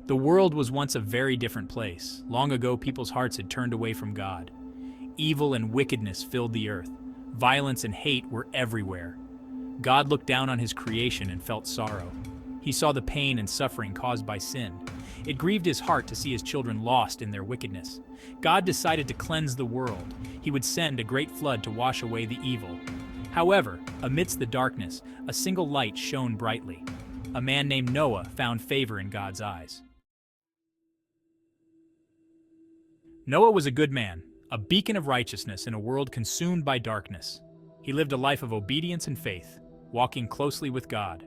The world was once a very different place. Long ago, people's hearts had turned away from God. Evil and wickedness filled the earth. Violence and hate were everywhere. God looked down on his creation and felt sorrow. He saw the pain and suffering caused by sin. It grieved his heart to see his children lost in their wickedness. God decided to cleanse the world. He would send a great flood to wash away the evil. However, amidst the darkness, a single light shone brightly. A man named Noah found favor in God's eyes. Noah was a good man, a beacon of righteousness in a world consumed by darkness. He lived a life of obedience and faith, walking closely with God.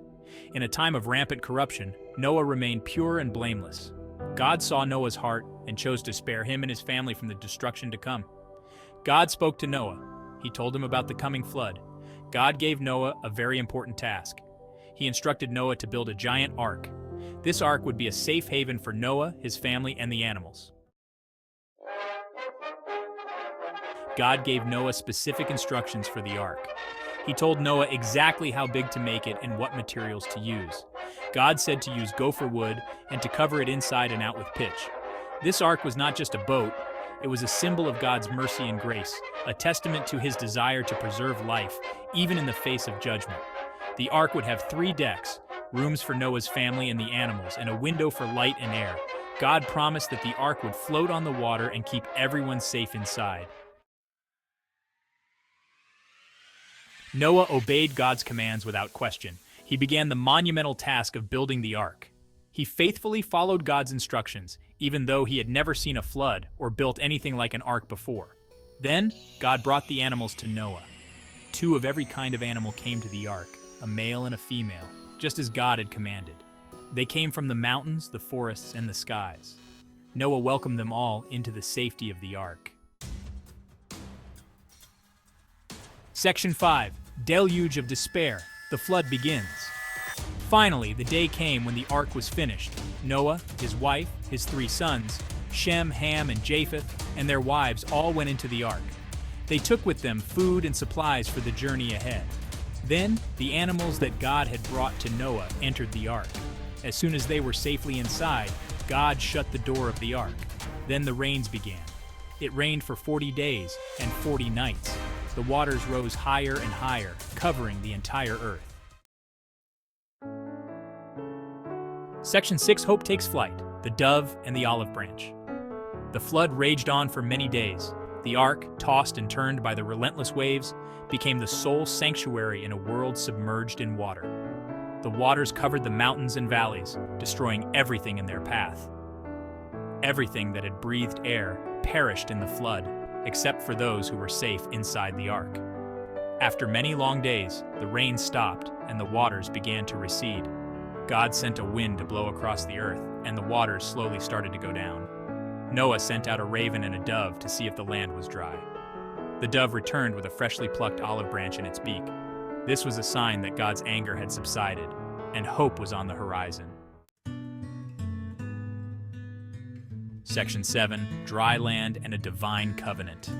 In a time of rampant corruption, Noah remained pure and blameless. God saw Noah's heart and chose to spare him and his family from the destruction to come. God spoke to Noah. He told him about the coming flood. God gave Noah a very important task. He instructed Noah to build a giant ark. This ark would be a safe haven for Noah, his family, and the animals. God gave Noah specific instructions for the ark. He told Noah exactly how big to make it and what materials to use. God said to use gopher wood and to cover it inside and out with pitch. This ark was not just a boat, it was a symbol of God's mercy and grace, a testament to his desire to preserve life, even in the face of judgment. The ark would have 3 decks, rooms for Noah's family and the animals, and a window for light and air. God promised that the ark would float on the water and keep everyone safe inside. Noah obeyed God's commands without question. He began the monumental task of building the ark. He faithfully followed God's instructions, even though he had never seen a flood or built anything like an ark before. Then, God brought the animals to Noah. 2 of every kind of animal came to the ark, a male and a female, just as God had commanded. They came from the mountains, the forests, and the skies. Noah welcomed them all into the safety of the ark. Section 5. Deluge of Despair. The flood begins. Finally, the day came when the ark was finished. Noah, his wife, his 3 sons, Shem, Ham, and Japheth, and their wives all went into the ark. They took with them food and supplies for the journey ahead. Then, the animals that God had brought to Noah entered the ark. As soon as they were safely inside, God shut the door of the ark. Then the rains began. It rained for 40 days and 40 nights. The waters rose higher and higher, covering the entire earth. Section 6. Hope takes flight. The dove and the olive branch. The flood raged on for many days. The ark, tossed and turned by the relentless waves, became the sole sanctuary in a world submerged in water. The waters covered the mountains and valleys, destroying everything in their path. Everything that had breathed air perished in the flood, except for those who were safe inside the ark. After many long days, the rain stopped and the waters began to recede. God sent a wind to blow across the earth, and the waters slowly started to go down. Noah sent out a raven and a dove to see if the land was dry. The dove returned with a freshly plucked olive branch in its beak. This was a sign that God's anger had subsided, and hope was on the horizon. Section 7. Dry land and a divine covenant.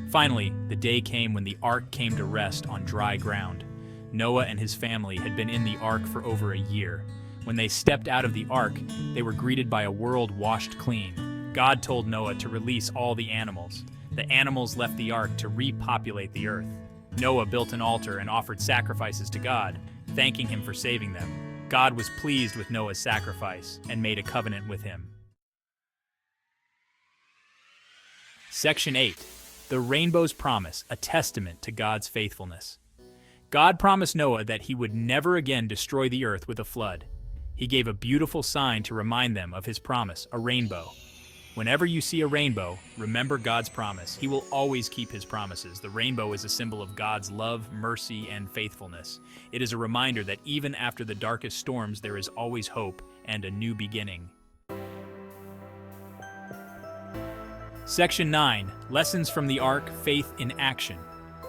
Finally, the day came when the ark came to rest on dry ground. Noah and his family had been in the ark for over a year. When they stepped out of the ark, they were greeted by a world washed clean. God told Noah to release all the animals. The animals left the ark to repopulate the earth. Noah built an altar and offered sacrifices to God, thanking him for saving them. God was pleased with Noah's sacrifice and made a covenant with him. Section 8. The Rainbow's Promise, a testament to God's faithfulness. God promised Noah that he would never again destroy the earth with a flood. He gave a beautiful sign to remind them of his promise, a rainbow. Whenever you see a rainbow, remember God's promise. He will always keep his promises. The rainbow is a symbol of God's love, mercy, and faithfulness. It is a reminder that even after the darkest storms, there is always hope and a new beginning. Section 9. Lessons from the Ark, Faith in Action.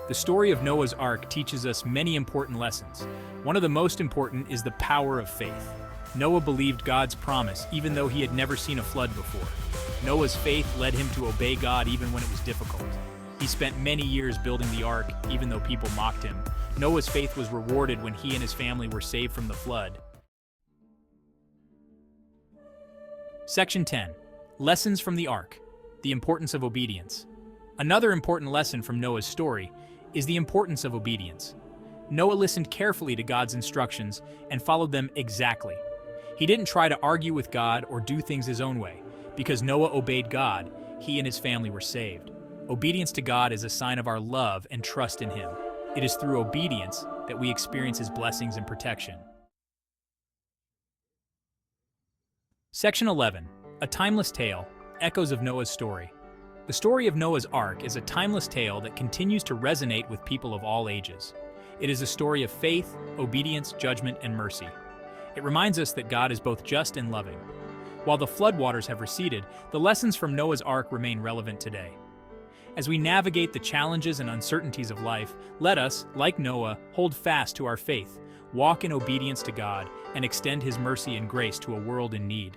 The story of Noah's Ark teaches us many important lessons. One of the most important is the power of faith. Noah believed God's promise even though he had never seen a flood before. Noah's faith led him to obey God even when it was difficult. He spent many years building the ark even though people mocked him. Noah's faith was rewarded when he and his family were saved from the flood. Section 10. Lessons from the Ark. The importance of obedience. Another important lesson from Noah's story is the importance of obedience. Noah listened carefully to God's instructions and followed them exactly. He didn't try to argue with God or do things his own way. Because Noah obeyed God, he and his family were saved. Obedience to God is a sign of our love and trust in him. It is through obedience that we experience his blessings and protection. Section 11. A timeless tale, echoes of Noah's story. The story of Noah's Ark is a timeless tale that continues to resonate with people of all ages. It is a story of faith, obedience, judgment, and mercy. It reminds us that God is both just and loving. While the floodwaters have receded, the lessons from Noah's Ark remain relevant today. As we navigate the challenges and uncertainties of life, let us, like Noah, hold fast to our faith, walk in obedience to God, and extend his mercy and grace to a world in need.